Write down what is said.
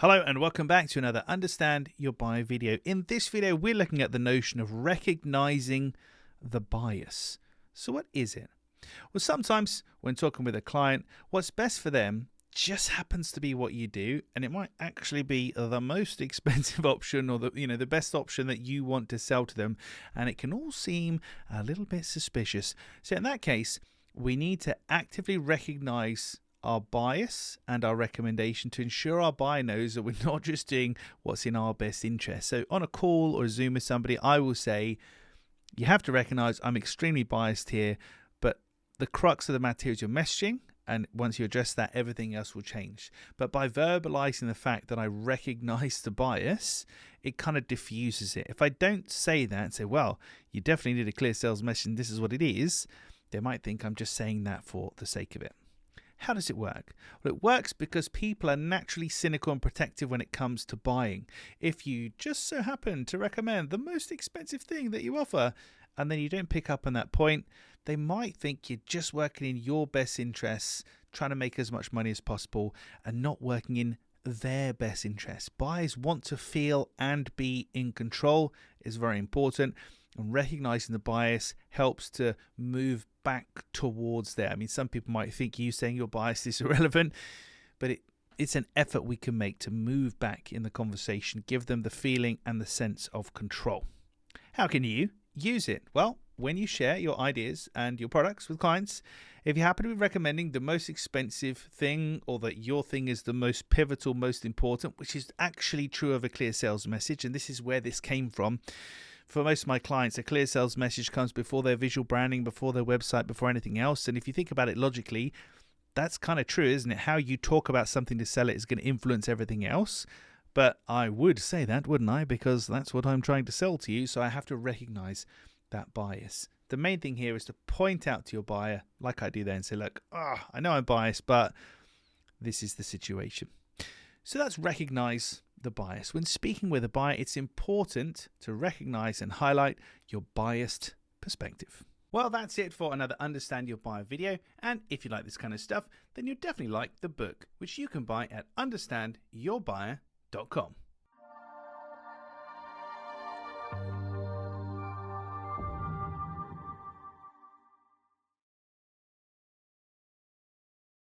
Hello and welcome back to another Understand Your Buyer video. In this video, we're looking at the notion of recognizing the bias. So what is it? Well, sometimes when talking with a client, what's best for them just happens to be what you do, and it might actually be the most expensive option or the best option that you want to sell to them, and it can all seem a little bit suspicious. So in that case, we need to actively recognize our bias and our recommendation to ensure our buyer knows that we're not just doing what's in our best interest. So on a call or a Zoom with somebody, I will say, you have to recognize I'm extremely biased here, but the crux of the matter is your messaging. And once you address that, everything else will change. But by verbalizing the fact that I recognize the bias, it kind of diffuses it. If I don't say that and say, well, you definitely need a clear sales message and this is what it is, they might think I'm just saying that for the sake of it. How does it work? Well, it works because people are naturally cynical and protective when it comes to buying. If you just so happen to recommend the most expensive thing that you offer, and then you don't pick up on that point, they might think you're just working in your best interests, trying to make as much money as possible, and not working in their best interests. Buyers want to feel and be in control is very important. And recognizing the bias helps to move back towards there. I mean, some people might think you saying you're biased is irrelevant, but it's an effort we can make to move back in the conversation, give them the feeling and the sense of control. How can you use it? Well, when you share your ideas and your products with clients, if you happen to be recommending the most expensive thing or that your thing is the most pivotal, most important, which is actually true of a clear sales message, and this is where this came from. For most of my clients, a clear sales message comes before their visual branding, before their website, before anything else. And if you think about it logically, that's kind of true, isn't it? How you talk about something to sell it is going to influence everything else. But I would say that, wouldn't I? Because that's what I'm trying to sell to you. So I have to recognize that bias. The main thing here is to point out to your buyer, like I do there, and say, look, I know I'm biased, but this is the situation. So that's recognize the bias. When speaking with a buyer, it's important to recognize and highlight your biased perspective. Well, that's it for another Understand Your Buyer video. And if you like this kind of stuff, then you'll definitely like the book, which you can buy at understandyourbuyer.com.